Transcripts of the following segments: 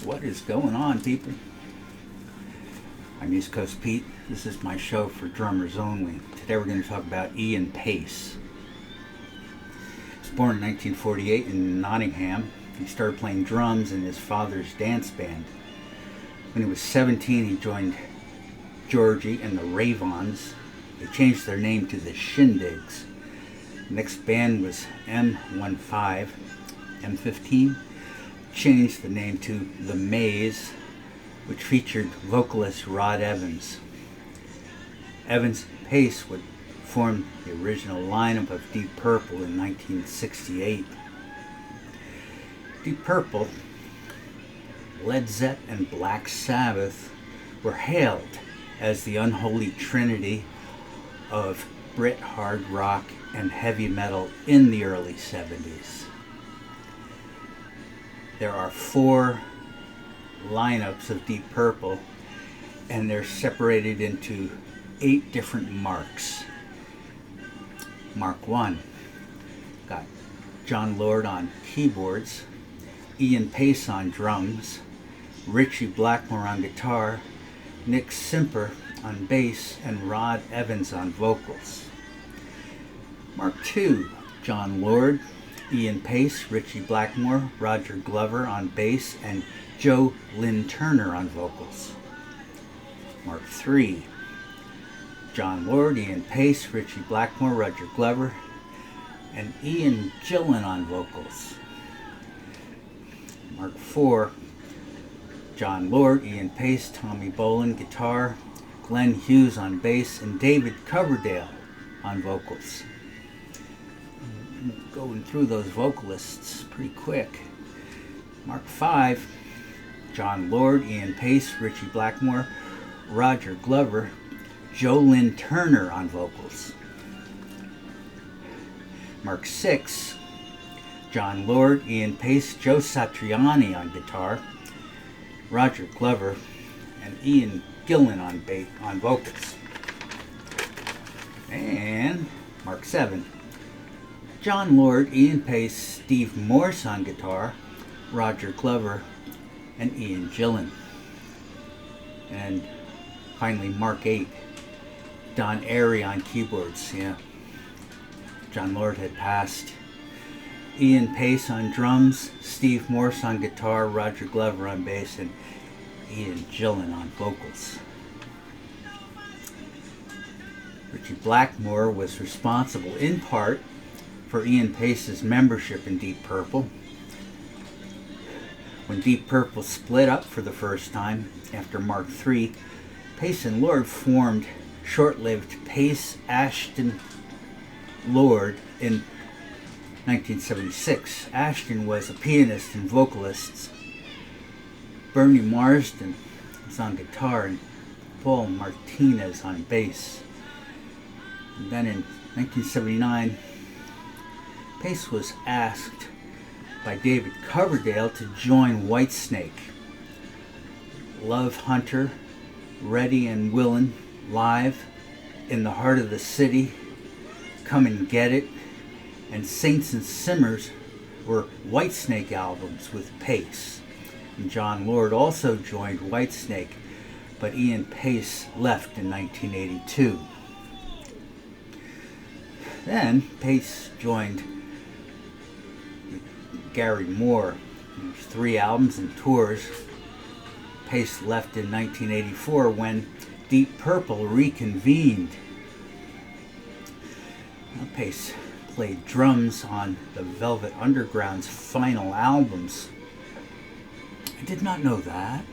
What is going on, people? I'm East Coast Pete. This is my show for drummers only. Today we're going to talk about Ian Paice. He was born in 1948 in Nottingham. He started playing drums in his father's dance band. When he was 17, he joined Georgie and the Ravons. They changed their name to the Shindigs. The next band was M15. M15 changed the name to The Maze, which featured vocalist Rod Evans. Evans and Paice would form the original lineup of Deep Purple in 1968. Deep Purple, Led Zeppelin, and Black Sabbath were hailed as the unholy trinity of Brit hard rock and heavy metal in the early 70s. There are 4 lineups of Deep Purple, and they're separated into 8 different marks. Mark 1 got John Lord on keyboards, Ian Paice on drums, Richie Blackmore on guitar, Nick Simper on bass, and Rod Evans on vocals. Mark 2, John Lord, Ian Paice, Richie Blackmore, Roger Glover on bass, and Joe Lynn Turner on vocals. Mark 3, John Lord, Ian Paice, Richie Blackmore, Roger Glover, and Ian Gillan on vocals. Mark 4, John Lord, Ian Paice, Tommy Bolin guitar, Glenn Hughes on bass, and David Coverdale on vocals. Going through those vocalists pretty quick. Mark 5, John Lord, Ian Paice, Richie Blackmore, Roger Glover, Joe Lynn Turner on vocals. Mark 6, John Lord, Ian Paice, Joe Satriani on guitar, Roger Glover, and Ian Gillan on vocals. And Mark 7, John Lord, Ian Paice, Steve Morse on guitar, Roger Glover, and Ian Gillan. And finally, Mark 8, Don Airy on keyboards. Yeah, John Lord had passed. Ian Paice on drums, Steve Morse on guitar, Roger Glover on bass, and Ian Gillan on vocals. Richie Blackmore was responsible in part for Ian Paice's membership in Deep Purple. When Deep Purple split up for the first time after Mark III, Paice and Lord formed short-lived Paice Ashton Lord in 1976. Ashton was a pianist and vocalist. Bernie Marsden was on guitar and Paul Martinez on bass. And then in 1979, Paice was asked by David Coverdale to join Whitesnake. Love Hunter, Ready and Willin', Live, In the Heart of the City, Come and Get It, and Saints and Sinners were Whitesnake albums with Paice. And John Lord also joined Whitesnake, but Ian Paice left in 1982. Then Paice joined Gary Moore. There's 3 albums and tours. Paice left in 1984 when Deep Purple reconvened. Paice played drums on the Velvet Underground's final albums. I did not know that.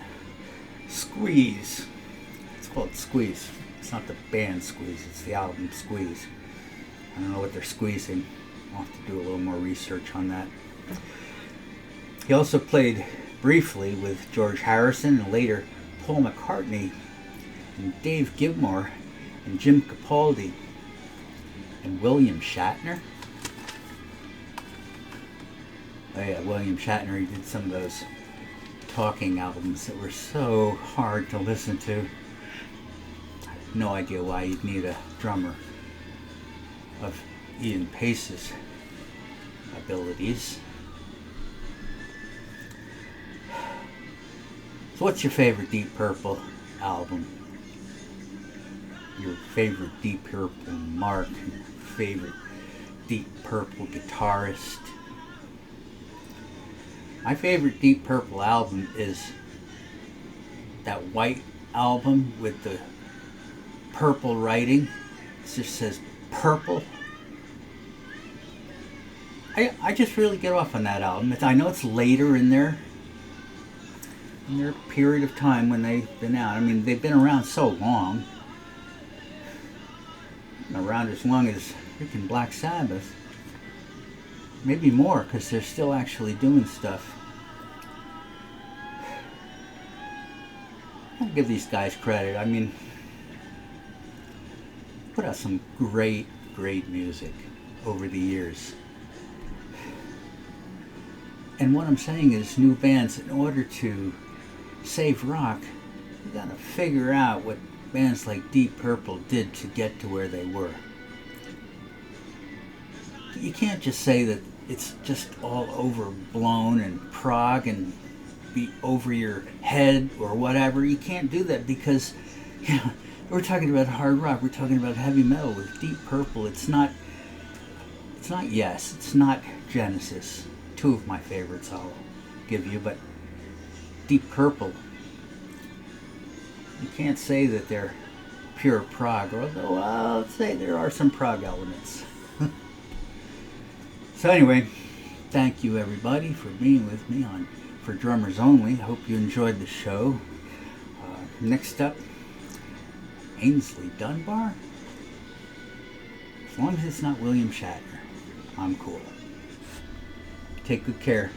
Squeeze. It's called Squeeze. It's not the band Squeeze, it's the album Squeeze. I don't know what they're squeezing. I'll have to do a little more research on that. He also played briefly with George Harrison and later Paul McCartney and Dave Gilmour and Jim Capaldi and William Shatner. Oh yeah, William Shatner, he did some of those talking albums that were so hard to listen to. I have no idea why you'd need a drummer of Ian Paice's abilities. So what's your favorite Deep Purple album? Your favorite Deep Purple mark? Your favorite Deep Purple guitarist? My favorite Deep Purple album is that white album with the purple writing. It just says purple. I just really get off on that album. I know it's later in their period of time when they've been out. I mean, they've been around so long. Around as long as freaking Black Sabbath. Maybe more, because they're still actually doing stuff. I'll give these guys credit. I mean, put out some great music over the years. And what I'm saying is, new bands, in order to save rock, you gotta figure out what bands like Deep Purple did to get to where they were. You can't just say that it's just all overblown and prog and be over your head or whatever. You can't do that, because, you know, we're talking about hard rock, we're talking about heavy metal. With Deep Purple, it's not Yes, it's not Genesis. Two of my favorites I'll give you, but Deep Purple, you can't say that they're pure prog, although I'll say there are some prog elements. So anyway, thank you everybody for being with me on For Drummers Only. Hope you enjoyed the show. Next up, Ainsley Dunbar. As long as it's not William Shatner, I'm cool. Take good care.